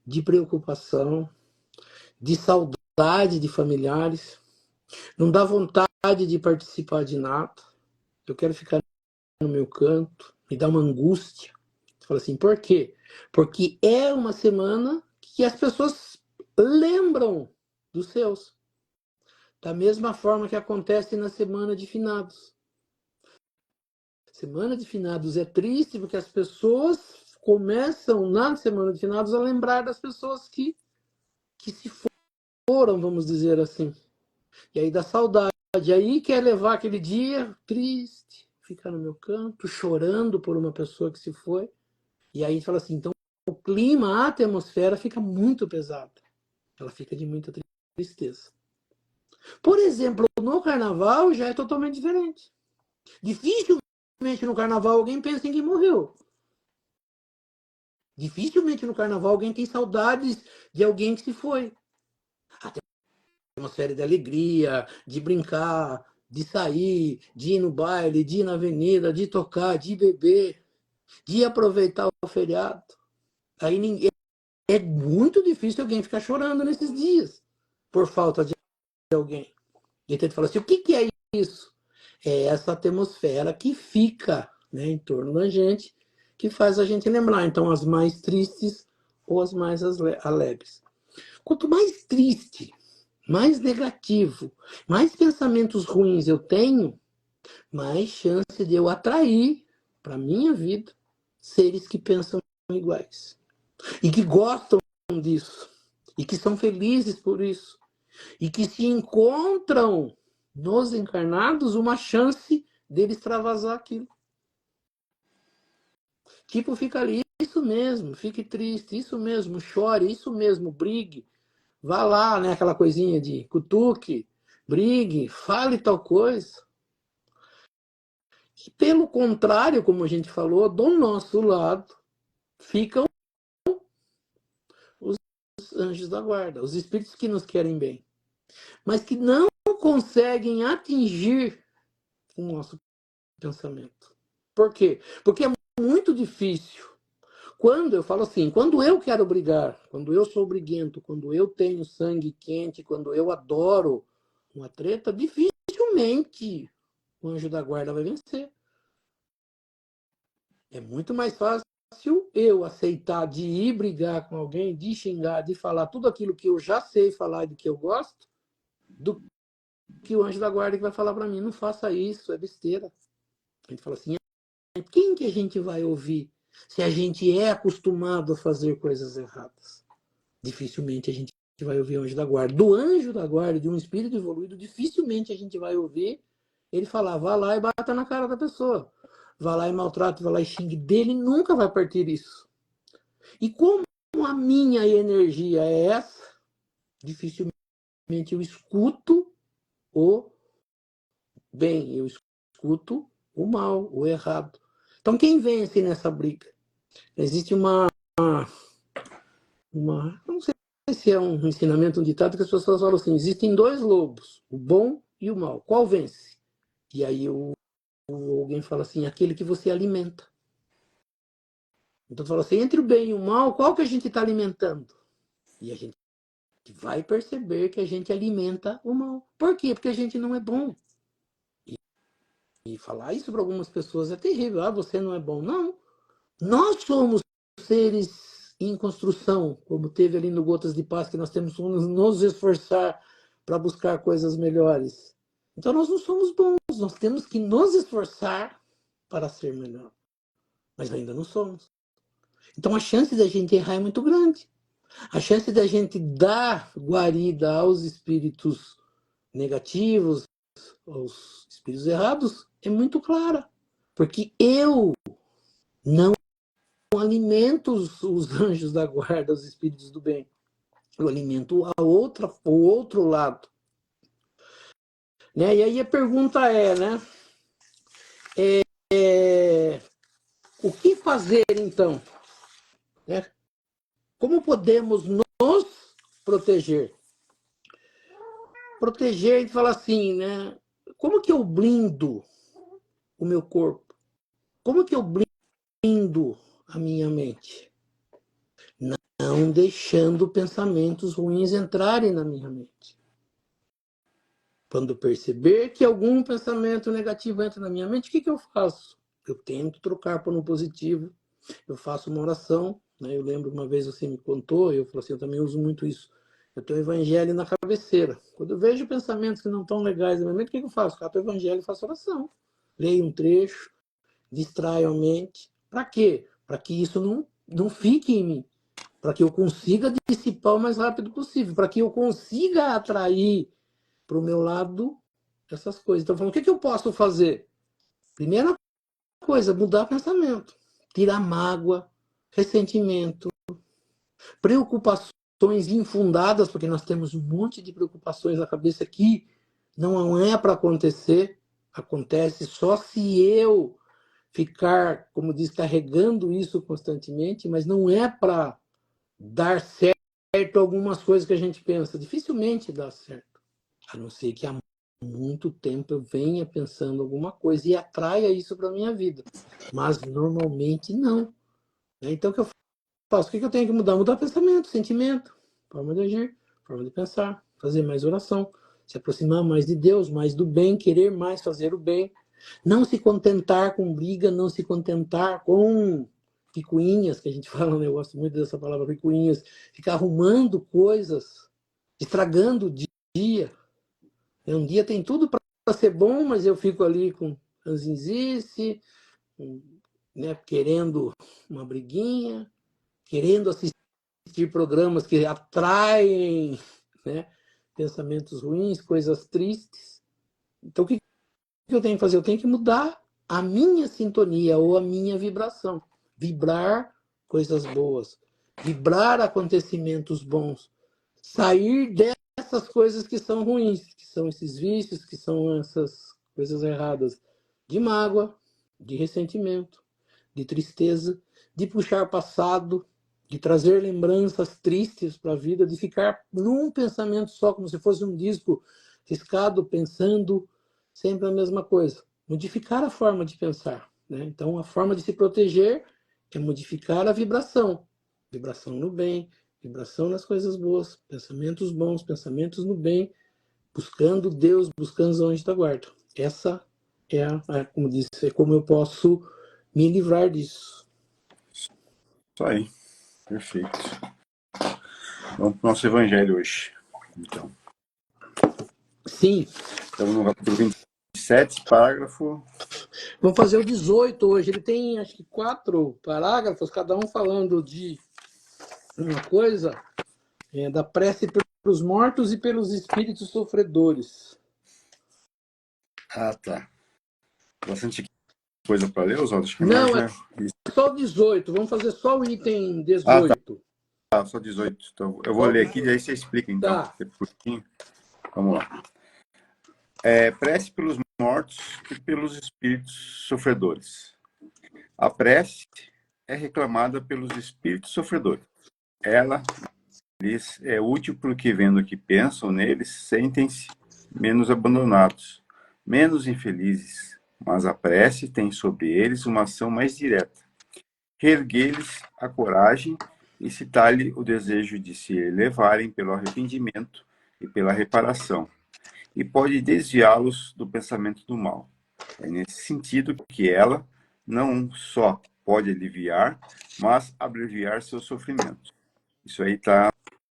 de preocupação, de saudade de familiares. Não dá vontade de participar de nada. Eu quero ficar no meu canto. Me dá uma angústia. Você fala assim, por quê? Porque é uma semana que as pessoas lembram dos seus. Da mesma forma que acontece na semana de finados. Semana de finados é triste porque as pessoas começam na semana de finados a lembrar das pessoas que se foram, vamos dizer assim. E aí dá saudade. Aí quer levar aquele dia triste, ficar no meu canto, chorando por uma pessoa que se foi. E aí fala assim, então o clima, a atmosfera fica muito pesada. Ela fica de muita tristeza. Por exemplo, no carnaval já é totalmente diferente. Dificilmente no carnaval alguém pensa em quem morreu. Dificilmente no carnaval alguém tem saudades de alguém que se foi. A atmosfera de alegria, de brincar, de sair, de ir no baile, de ir na avenida, de tocar, de beber, de aproveitar o feriado. Aí ninguém, é muito difícil alguém ficar chorando nesses dias por falta de alguém. E então ele fala assim, o que é isso? É essa atmosfera que fica, né, em torno da gente, que faz a gente lembrar. Então, as mais tristes ou as mais alegres. Quanto mais triste, mais negativo, mais pensamentos ruins eu tenho, mais chance de eu atrair para minha vida seres que pensam iguais e que gostam disso e que são felizes por isso e que se encontram nos encarnados uma chance deles extravasar aquilo. Tipo, fica ali, isso mesmo, fique triste, isso mesmo, chore, isso mesmo, brigue, vá lá, né, aquela coisinha de cutuque, brigue, fale tal coisa. E pelo contrário, como a gente falou, do nosso lado ficam os anjos da guarda, os espíritos que nos querem bem, mas que não conseguem atingir o nosso pensamento. Por quê? Porque é muito difícil. Quando eu falo assim, quando eu quero brigar, quando eu sou briguento, quando eu tenho sangue quente, quando eu adoro uma treta, dificilmente o anjo da guarda vai vencer. É muito mais fácil eu aceitar de ir brigar com alguém, de xingar, de falar tudo aquilo que eu já sei falar e do que eu gosto, do que o anjo da guarda que vai falar para mim, não faça isso, é besteira. A gente fala assim, quem que a gente vai ouvir se a gente é acostumado a fazer coisas erradas? Dificilmente a gente vai ouvir o anjo da guarda. Do anjo da guarda, de um espírito evoluído, dificilmente a gente vai ouvir ele falar, vá lá e bata na cara da pessoa. Vá lá e maltrate, vá lá e xingue. Dele nunca vai partir isso. E como a minha energia é essa, dificilmente eu escuto o bem, eu escuto o mal, o errado. Então quem vence nessa briga? Existe não sei se é um ensinamento, um ditado que as pessoas falam assim, existem dois lobos, o bom e o mal. Qual vence? E aí alguém fala assim, aquele que você alimenta. Então fala assim, entre o bem e o mal, qual que a gente está alimentando? E a gente vai perceber que a gente alimenta o mal. Por quê? Porque a gente não é bom. E falar isso para algumas pessoas é terrível. Ah, você não é bom. Não. Nós somos seres em construção, como teve ali no Gotas de Paz, que nós temos que nos esforçar para buscar coisas melhores. Então nós não somos bons, nós temos que nos esforçar para ser melhor. Mas ainda não somos. Então a chance da gente errar é muito grande. A chance da gente dar guarida aos espíritos negativos, aos espíritos errados, é muito clara. Porque eu não alimento os anjos da guarda, os espíritos do bem. Eu alimento o outro lado. Né? E aí a pergunta é, né? O que fazer então? Né? Como podemos nos proteger? Proteger e falar assim, né? Como que eu blindo o meu corpo? Como que eu blindo a minha mente? Não deixando pensamentos ruins entrarem na minha mente. Quando perceber que algum pensamento negativo entra na minha mente, o que eu faço? Eu tento trocar por um positivo. Eu faço uma oração. Né? Eu lembro que uma vez você me contou, eu falei assim, eu também uso muito isso. Eu tenho o evangelho na cabeceira. Quando eu vejo pensamentos que não estão legais na minha mente, o que eu faço? Cato o evangelho e faço oração. Leio um trecho, distraio a mente. Para quê? Para que isso não fique em mim. Para que eu consiga dissipar o mais rápido possível. Para que eu consiga atrair para o meu lado essas coisas. Então, falando, o que eu posso fazer? Primeira coisa, mudar pensamento. Tirar mágoa, ressentimento, preocupações infundadas, porque nós temos um monte de preocupações na cabeça que não é para acontecer. Acontece só se eu ficar, como diz, carregando isso constantemente, mas não é para dar certo algumas coisas que a gente pensa. Dificilmente dá certo. A não ser que há muito tempo eu venha pensando alguma coisa e atraia isso para a minha vida. Mas normalmente não. Então, o que eu faço? O que eu tenho que mudar? Mudar pensamento, sentimento, forma de agir, forma de pensar, fazer mais oração, se aproximar mais de Deus, mais do bem, querer mais fazer o bem. Não se contentar com briga, não se contentar com picuinhas, que a gente fala, né? Eu gosto muito dessa palavra, picuinhas. Ficar arrumando coisas, estragando o dia. Um dia tem tudo para ser bom, mas eu fico ali com ranzinzice, né, querendo uma briguinha, querendo assistir programas que atraem, né, pensamentos ruins, coisas tristes. Então, o que eu tenho que fazer? Eu tenho que mudar a minha sintonia ou a minha vibração. Vibrar coisas boas, vibrar acontecimentos bons, sair dessas coisas que são ruins, que são esses vícios, que são essas coisas erradas, de mágoa, de ressentimento, de tristeza, de puxar passado, de trazer lembranças tristes para a vida, de ficar num pensamento só, como se fosse um disco riscado, pensando sempre a mesma coisa. Modificar a forma de pensar, né? Então, a forma de se proteger é modificar a vibração. Vibração no bem, vibração nas coisas boas, pensamentos bons, pensamentos no bem, buscando Deus, buscando os anjos da guarda. Essa como disse, é como eu posso me livrar disso.
Isso aí. Perfeito. Vamos para o nosso evangelho hoje. Então,
Sim.
estamos no capítulo 27, parágrafo.
Vamos fazer o 18 hoje. Ele tem, acho que, 4 parágrafos, cada um falando de uma coisa, da prece pelos mortos e pelos espíritos sofredores.
Ah, tá. Bastante coisa para ler, Oswaldo? Acho que
Não,
mais,
é só o 18. Vamos fazer só o item 18.
Tá, só 18. Então, eu vou ler aqui, daí você explica, então.
Tá.
Vamos lá. Prece pelos mortos e pelos espíritos sofredores. A prece é reclamada pelos espíritos sofredores. Ela lhes é útil porque, vendo que pensam neles, sentem-se menos abandonados, menos infelizes. Mas a prece tem sobre eles uma ação mais direta. Reerguer-lhes a coragem e citar-lhe o desejo de se elevarem pelo arrependimento e pela reparação, e pode desviá-los do pensamento do mal. É nesse sentido que ela não só pode aliviar, mas abreviar seus sofrimentos. Isso aí está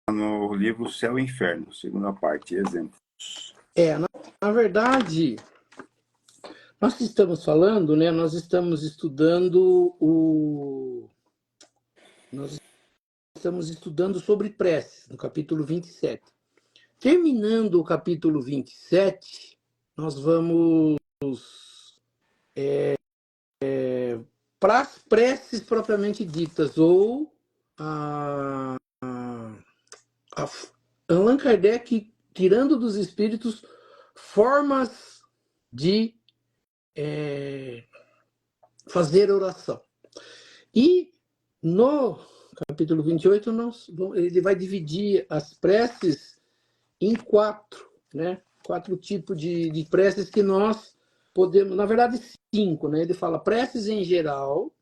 no livro Céu e Inferno, segunda parte, exemplos.
Na verdade, nós estamos falando, né? Nós estamos estudando Nós estamos estudando sobre preces, no capítulo 27. Terminando o capítulo 27, nós vamos para as preces propriamente ditas, ou Allan Kardec tirando dos espíritos formas de fazer oração. E no capítulo 28, ele vai dividir as preces em 4, né? 4 tipos de preces que nós podemos, na verdade 5, né? Ele fala preces em geral,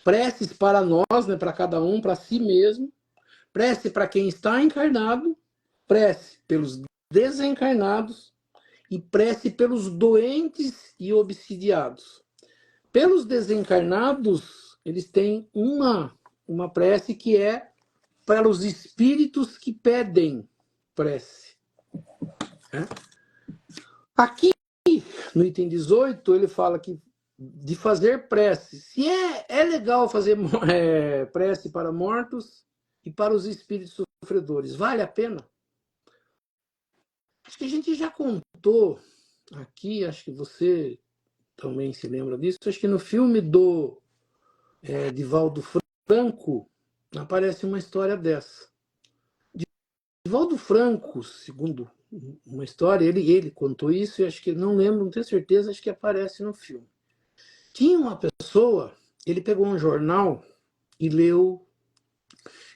preces para nós, né? Para cada um, para si mesmo, prece para quem está encarnado, prece pelos desencarnados e prece pelos doentes e obsidiados. Pelos desencarnados, eles têm uma prece que é para os espíritos que pedem prece. Aqui, no item 18, ele fala que de fazer prece. Se é legal fazer prece para mortos e para os espíritos sofredores, vale a pena? Acho que a gente já contou aqui, acho que você também se lembra disso, acho que no filme do Divaldo Franco aparece uma história dessa. Divaldo Franco, segundo uma história, ele contou isso, e acho que não lembro, não tenho certeza, acho que aparece no filme. Tinha uma pessoa, ele pegou um jornal e leu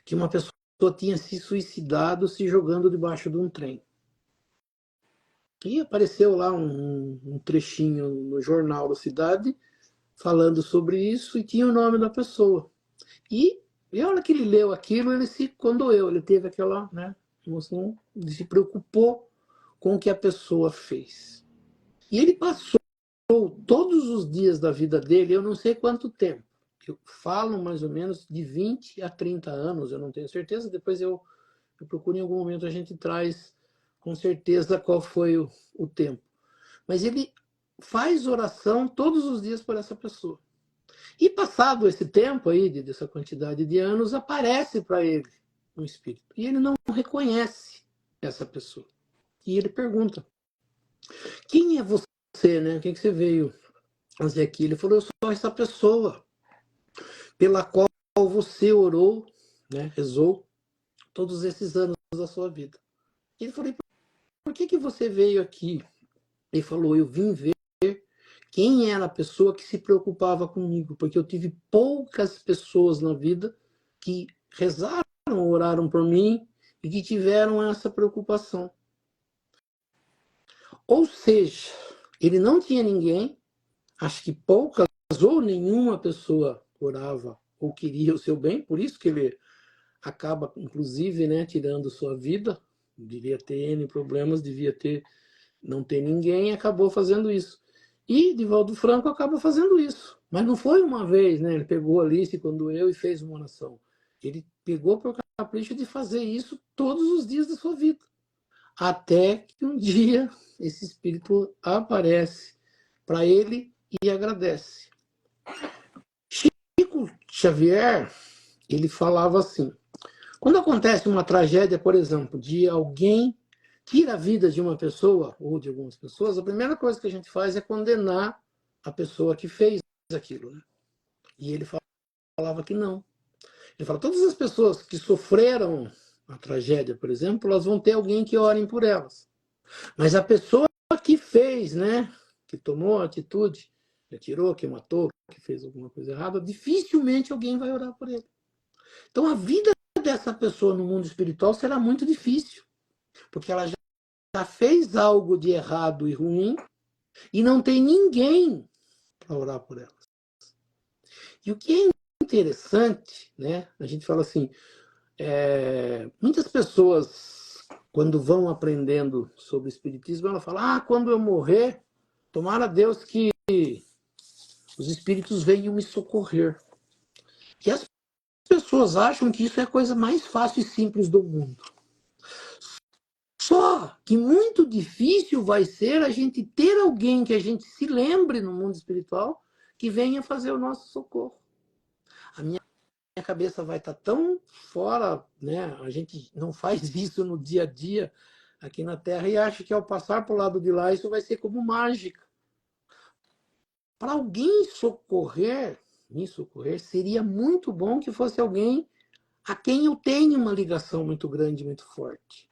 que uma pessoa tinha se suicidado se jogando debaixo de um trem. E apareceu lá um trechinho no jornal da cidade falando sobre isso e tinha o nome da pessoa. E a hora que ele leu aquilo, ele se condoeu, ele teve aquela, né, emoção, ele se preocupou com o que a pessoa fez. E ele passou todos os dias da vida dele, eu não sei quanto tempo, eu falo mais ou menos de 20 a 30 anos, eu não tenho certeza, depois eu procuro em algum momento, a gente traz com certeza qual foi o tempo. Mas ele faz oração todos os dias por essa pessoa. E passado esse tempo aí, dessa quantidade de anos, aparece para ele um espírito. E ele não reconhece essa pessoa. E ele pergunta, quem é você, né? O que você veio fazer aqui? Ele falou, eu sou essa pessoa pela qual você orou, né? Rezou todos esses anos da sua vida. E ele falou, por que você veio aqui? Ele falou, eu vim ver quem era a pessoa que se preocupava comigo, porque eu tive poucas pessoas na vida que rezaram, oraram por mim e que tiveram essa preocupação. Ou seja, ele não tinha ninguém, acho que poucas ou nenhuma pessoa orava ou queria o seu bem, por isso que ele acaba, inclusive, né, tirando sua vida, devia ter N problemas, devia ter, não ter ninguém, acabou fazendo isso. E Divaldo Franco acaba fazendo isso. Mas não foi uma vez, né? Ele pegou ali, se condoeu e fez uma oração. Ele pegou por capricho de fazer isso todos os dias da sua vida. Até que um dia esse espírito aparece para ele e agradece. Chico Xavier, ele falava assim, quando acontece uma tragédia, por exemplo, de alguém tira a vida de uma pessoa ou de algumas pessoas, a primeira coisa que a gente faz é condenar a pessoa que fez aquilo, né? E ele falava que não. Ele fala, todas as pessoas que sofreram a tragédia, por exemplo, elas vão ter alguém que orem por elas. Mas a pessoa que fez, né, que tomou a atitude, que atirou, que matou, que fez alguma coisa errada, dificilmente alguém vai orar por ele. Então a vida dessa pessoa no mundo espiritual será muito difícil, porque ela já fez algo de errado e ruim e não tem ninguém para orar por ela. E o que é interessante, né? A gente fala assim, muitas pessoas, quando vão aprendendo sobre o espiritismo, ela fala, quando eu morrer, tomara Deus que os espíritos venham me socorrer. E as pessoas acham que isso é a coisa mais fácil e simples do mundo. Só que muito difícil vai ser a gente ter alguém que a gente se lembre no mundo espiritual que venha fazer o nosso socorro. A minha cabeça vai estar tão fora, né? A gente não faz isso no dia a dia aqui na Terra e acha que ao passar para o lado de lá isso vai ser como mágica. Para alguém me socorrer, seria muito bom que fosse alguém a quem eu tenho uma ligação muito grande, muito forte.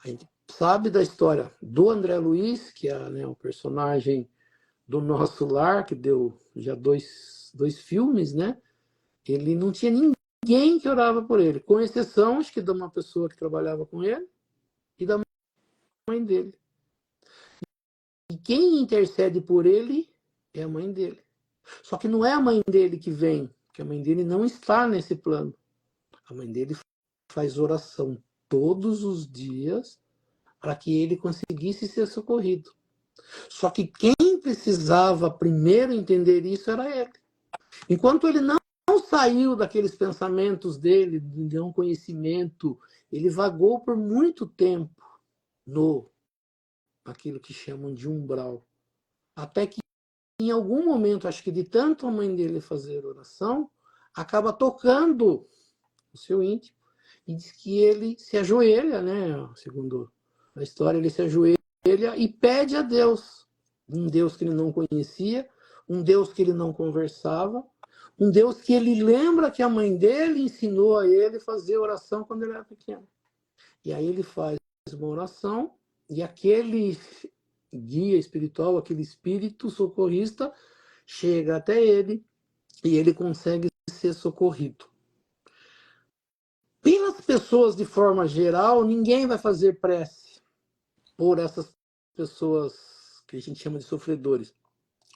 A gente sabe da história do André Luiz, que é, né, o personagem do Nosso Lar, que deu já dois filmes, né? Ele não tinha ninguém que orava por ele, com exceção, acho que de uma pessoa que trabalhava com ele e da mãe dele. E quem intercede por ele é a mãe dele. Só que não é a mãe dele que vem, porque a mãe dele não está nesse plano. A mãe dele faz oração todos os dias para que ele conseguisse ser socorrido. Só que quem precisava primeiro entender isso era ele. Enquanto ele não saiu daqueles pensamentos dele, de não conhecimento, ele vagou por muito tempo no aquilo que chamam de umbral. Até que em algum momento, acho que de tanto a mãe dele fazer oração, acaba tocando o seu íntimo e diz que ele se ajoelha, né, segundo a história, ele se ajoelha e pede a Deus, um Deus que ele não conhecia, um Deus que ele não conversava, um Deus que ele lembra que a mãe dele ensinou a ele fazer oração quando ele era pequeno. E aí ele faz uma oração e aquele guia espiritual, aquele espírito socorrista, chega até ele e ele consegue ser socorrido. Pelas pessoas, de forma geral, ninguém vai fazer prece por essas pessoas que a gente chama de sofredores.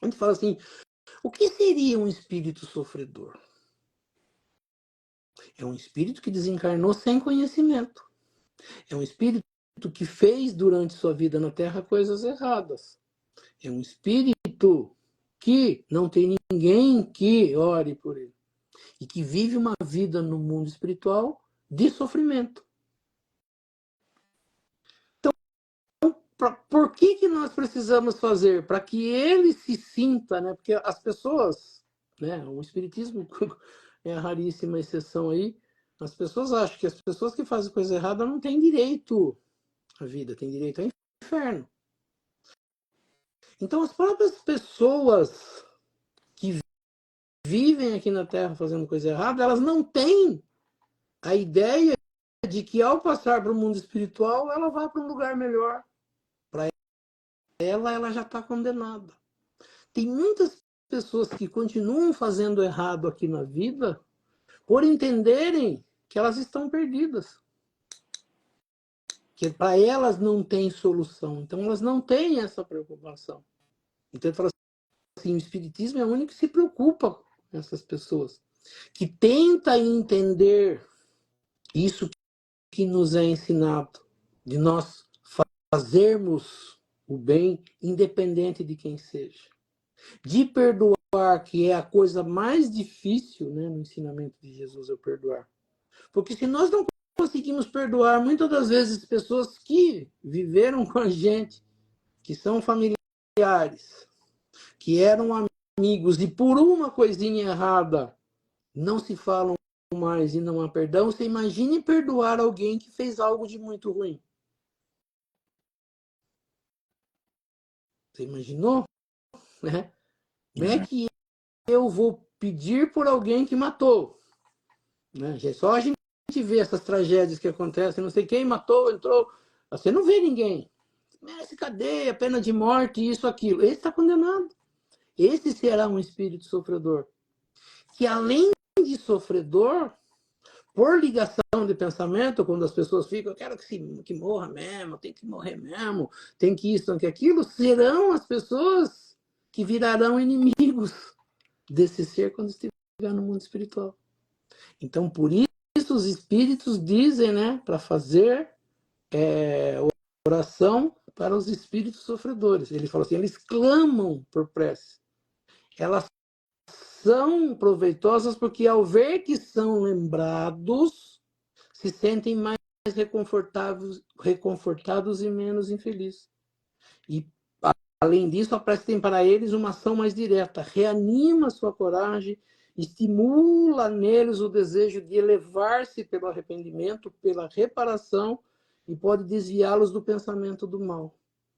A gente fala assim, o que seria um espírito sofredor? É um espírito que desencarnou sem conhecimento. É um espírito que fez durante sua vida na Terra coisas erradas. É um espírito que não tem ninguém que ore por ele. E que vive uma vida no mundo espiritual de sofrimento. Então, por que nós precisamos fazer? Para que ele se sinta, né? Porque as pessoas, né? O espiritismo é a raríssima exceção aí. As pessoas acham que as pessoas que fazem coisa errada não têm direito à vida, têm direito ao inferno. Então, as próprias pessoas que vivem aqui na Terra fazendo coisa errada, elas não têm a ideia de que ao passar para o mundo espiritual, ela vai para um lugar melhor. Para ela já está condenada. Tem muitas pessoas que continuam fazendo errado aqui na vida por entenderem que elas estão perdidas. Que para elas não tem solução. Então, elas não têm essa preocupação. Então, eu falo assim, o espiritismo é o único que se preocupa com essas pessoas. Que tenta entender isso que nos é ensinado, de nós fazermos o bem independente de quem seja. De perdoar, que é a coisa mais difícil, né, no ensinamento de Jesus, é o perdoar. Porque se nós não conseguimos perdoar, muitas das vezes, pessoas que viveram com a gente, que são familiares, que eram amigos, e por uma coisinha errada não se falam mais e não há perdão, você imagine perdoar alguém que fez algo de muito ruim. Você imaginou? Né? Como é que eu vou pedir por alguém que matou? Né? Só a gente vê essas tragédias que acontecem, não sei quem matou, entrou. Você não vê ninguém. Merece cadeia, pena de morte, isso, aquilo. Esse está condenado. Esse será um espírito sofredor. Que além de sofredor, por ligação de pensamento, quando as pessoas ficam, eu quero que morra mesmo, tem que morrer mesmo, tem que isso, tem que aquilo, serão as pessoas que virarão inimigos desse ser quando estiver no mundo espiritual. Então, por isso, os espíritos dizem, né, para fazer oração para os espíritos sofredores. Ele fala assim, eles clamam por prece. Elas são proveitosas porque, ao ver que são lembrados, se sentem mais reconfortados e menos infelizes. E, além disso, a prece tem para eles uma ação mais direta, reanima sua coragem, estimula neles o desejo de elevar-se pelo arrependimento, pela reparação, e pode desviá-los do pensamento do mal.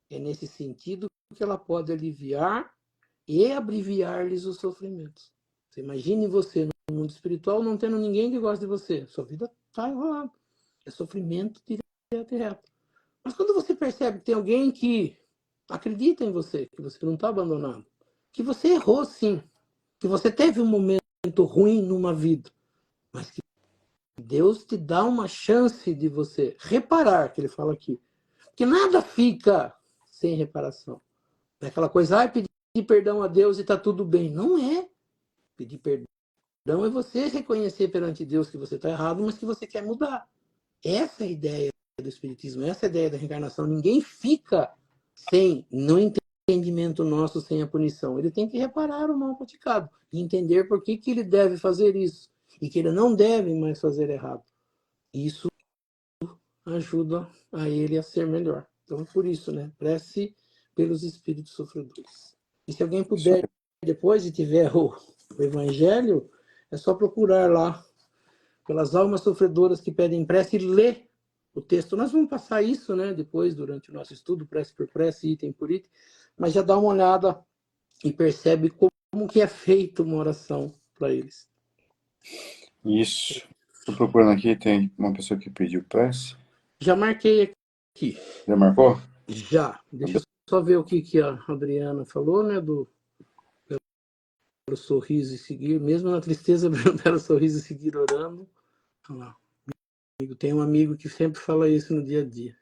É nesse sentido que ela pode aliviar e abreviar-lhes os sofrimentos. Você imagine você no mundo espiritual não tendo ninguém que goste de você. Sua vida está enrolada. É sofrimento direto e reto. Mas quando você percebe que tem alguém que acredita em você, que você não está abandonado, que você errou sim, que você teve um momento ruim numa vida, mas que Deus te dá uma chance de você reparar, que ele fala aqui. Porque nada fica sem reparação. É aquela coisa, pedir perdão a Deus e está tudo bem. Não é. Pedir perdão é você reconhecer perante Deus que você está errado, mas que você quer mudar. Essa é a ideia do Espiritismo, essa é a ideia da reencarnação. Ninguém fica sem, no entendimento nosso, sem a punição. Ele tem que reparar o mal praticado e entender por que ele deve fazer isso e que ele não deve mais fazer errado. Isso ajuda a ele a ser melhor. Então, por isso, né? Prece pelos espíritos sofredores. E se alguém puder, depois de tiver o Evangelho, é só procurar lá pelas almas sofredoras que pedem prece e ler o texto. Nós vamos passar isso, né, depois, durante o nosso estudo, prece por prece, item por item, mas já dá uma olhada e percebe como que é feita uma oração para eles.
Isso. Estou procurando aqui, tem uma pessoa que pediu prece.
Já marquei aqui.
Já marcou?
Já. Deixa eu só ver o que a Adriana falou, né, pelo sorriso e seguir, mesmo na tristeza, pelo sorriso e seguir orando. Olha lá. Tem um amigo que sempre fala isso no dia a dia.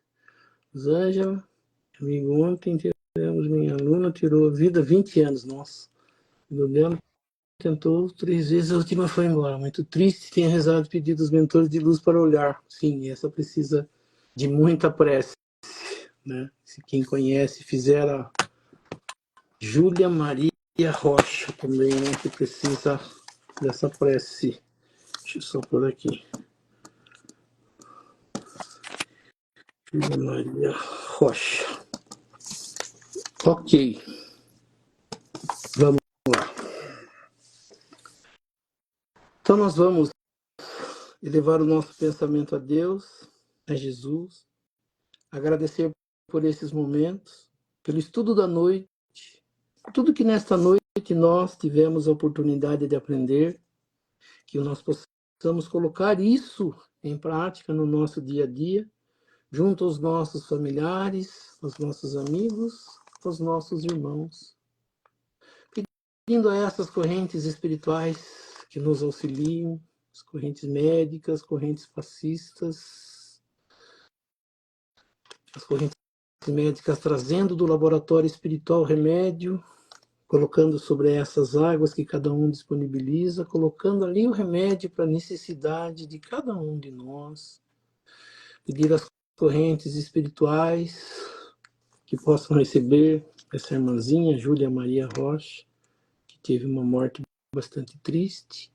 Rosângela, amigo, ontem tivemos minha aluna, tirou a vida 20 anos, nossa. O dela tentou 3 vezes, a última foi embora. Muito triste, tinha rezado e pedido aos mentores de luz para olhar. Sim, essa precisa de muita prece, né? Se quem conhece, fizer a Júlia Maria Rocha também, né? Que precisa dessa prece. Deixa eu só por aqui. Júlia Maria Rocha. Ok. Vamos lá. Então nós vamos elevar o nosso pensamento a Deus, a Jesus, agradecer por esses momentos, pelo estudo da noite, por tudo que nesta noite nós tivemos a oportunidade de aprender, que nós possamos colocar isso em prática no nosso dia a dia, junto aos nossos familiares, aos nossos amigos, aos nossos irmãos. Pedindo a essas correntes espirituais que nos auxiliem, as correntes médicas, correntes passistas, as correntes médicas trazendo do laboratório espiritual remédio, colocando sobre essas águas que cada um disponibiliza, colocando ali o remédio para a necessidade de cada um de nós. Pedir às correntes espirituais que possam receber essa irmãzinha, Júlia Maria Rocha, que teve uma morte bastante triste,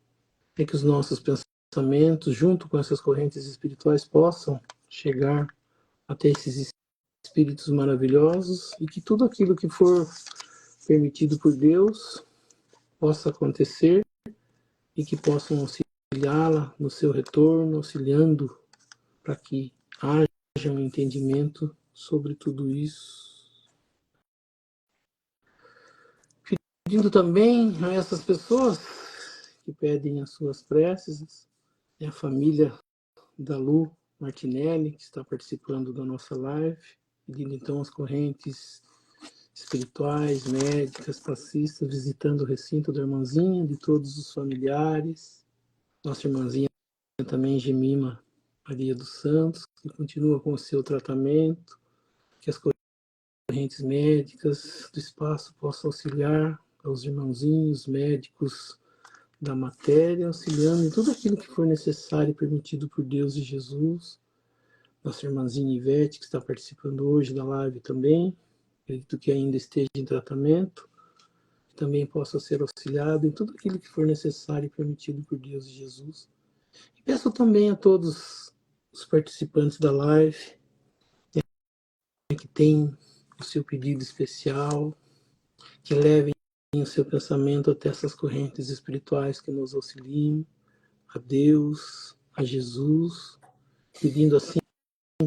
é que os nossos pensamentos, junto com essas correntes espirituais, possam chegar até esses espíritos maravilhosos e que tudo aquilo que for permitido por Deus possa acontecer e que possam auxiliá-la no seu retorno, auxiliando para que haja um entendimento sobre tudo isso. Pedindo também a essas pessoas que pedem as suas preces, a família da Lu Martinelli, que está participando da nossa live, pedindo então as correntes espirituais, médicas, passistas, visitando o recinto da irmãzinha, de todos os familiares, nossa irmãzinha também, Gemima Maria dos Santos, que continua com o seu tratamento, que as correntes médicas do espaço possam auxiliar aos irmãozinhos médicos da matéria, auxiliando em tudo aquilo que for necessário e permitido por Deus e Jesus. Nossa irmãzinha Ivete, que está participando hoje da live também, acredito que ainda esteja em tratamento, também possa ser auxiliado em tudo aquilo que for necessário e permitido por Deus e Jesus. E peço também a todos os participantes da live que têm o seu pedido especial, que levem o seu pensamento até essas correntes espirituais que nos auxiliem, a Deus, a Jesus, pedindo assim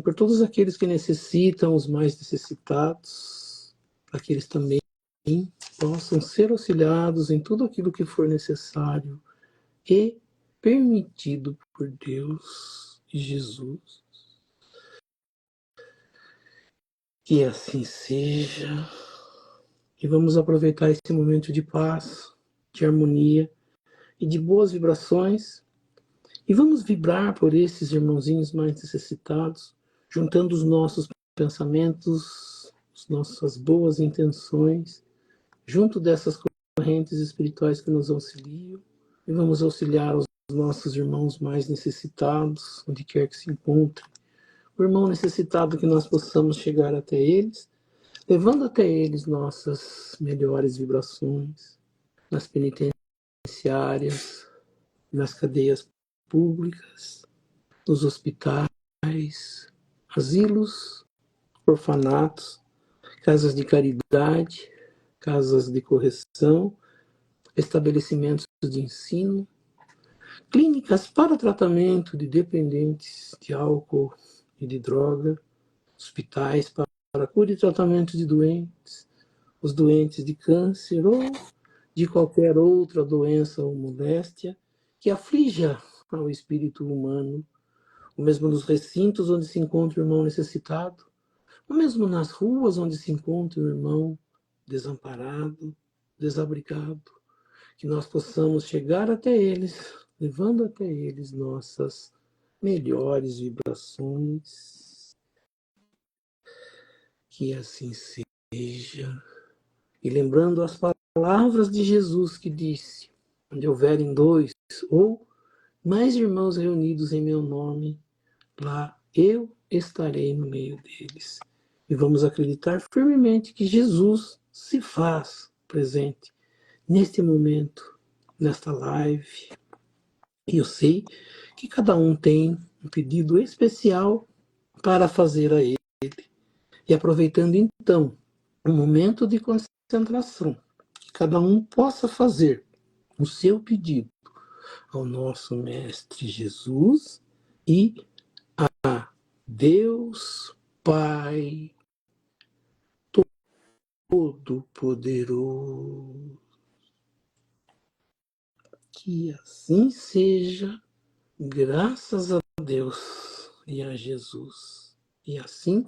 por todos aqueles que necessitam, os mais necessitados, para que eles também possam ser auxiliados em tudo aquilo que for necessário e permitido por Deus e Jesus. Que assim seja. E vamos aproveitar esse momento de paz, de harmonia e de boas vibrações. E vamos vibrar por esses irmãozinhos mais necessitados, juntando os nossos pensamentos, as nossas boas intenções, junto dessas correntes espirituais que nos auxiliam. E vamos auxiliar os nossos irmãos mais necessitados, onde quer que se encontrem. O irmão necessitado, que nós possamos chegar até eles, levando até eles nossas melhores vibrações, nas penitenciárias, nas cadeias públicas, nos hospitais, asilos, orfanatos, casas de caridade, casas de correção, estabelecimentos de ensino, clínicas para tratamento de dependentes de álcool e de droga, hospitais para cura e tratamento de doentes, os doentes de câncer ou de qualquer outra doença ou moléstia que aflija ao espírito humano, ou mesmo nos recintos onde se encontra o irmão necessitado, ou mesmo nas ruas onde se encontra o irmão desamparado, desabrigado, que nós possamos chegar até eles, levando até eles nossas melhores vibrações. Que assim seja. E lembrando as palavras de Jesus que disse: onde houverem 2 ou mais irmãos reunidos em meu nome, lá eu estarei no meio deles. E vamos acreditar firmemente que Jesus se faz presente neste momento, nesta live. E eu sei que cada um tem um pedido especial para fazer a ele. E aproveitando então um momento de concentração, que cada um possa fazer o seu pedido ao nosso Mestre Jesus e a Deus Pai Todo-Poderoso. Que assim seja, graças a Deus e a Jesus. E assim,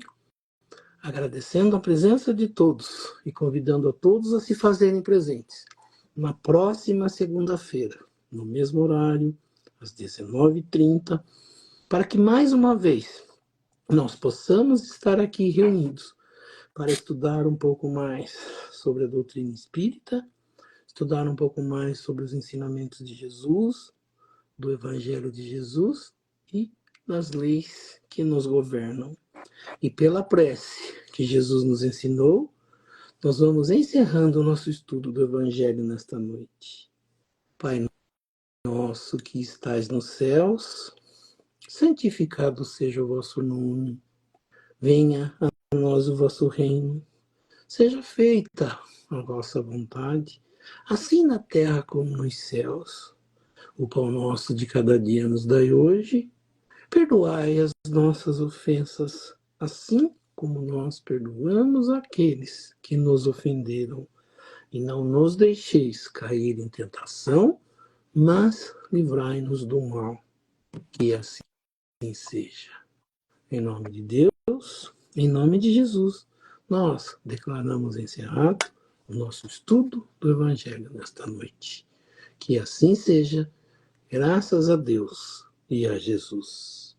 agradecendo a presença de todos e convidando a todos a se fazerem presentes na próxima segunda-feira, no mesmo horário, às 19h30, para que mais uma vez nós possamos estar aqui reunidos para estudar um pouco mais sobre a doutrina espírita, estudar um pouco mais sobre os ensinamentos de Jesus, do Evangelho de Jesus e das leis que nos governam. E pela prece que Jesus nos ensinou, nós vamos encerrando o nosso estudo do Evangelho nesta noite. Pai nosso que estais nos céus, santificado seja o vosso nome. Venha a nós o vosso reino. Seja feita a vossa vontade, assim na terra como nos céus. O pão nosso de cada dia nos dai hoje. Perdoai as nossas ofensas, assim como nós perdoamos aqueles que nos ofenderam. E não nos deixeis cair em tentação, mas livrai-nos do mal. Que assim seja. Em nome de Deus, em nome de Jesus, nós declaramos encerrado o nosso estudo do Evangelho nesta noite. Que assim seja, graças a Deus e a Jesus.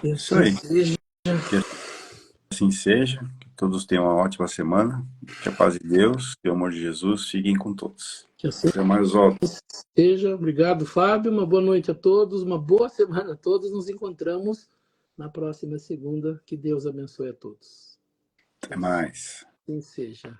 Que
Isso
assim
aí.
seja.
Que assim seja. Que todos tenham uma ótima semana. Que a paz de Deus e o amor de Jesus fiquem com todos.
Que assim
Até mais, Otto.
seja. Obrigado, Fábio. Uma boa noite a todos. Uma boa semana a todos. Nos encontramos na próxima segunda. Que Deus abençoe a todos.
Até mais.
Assim seja.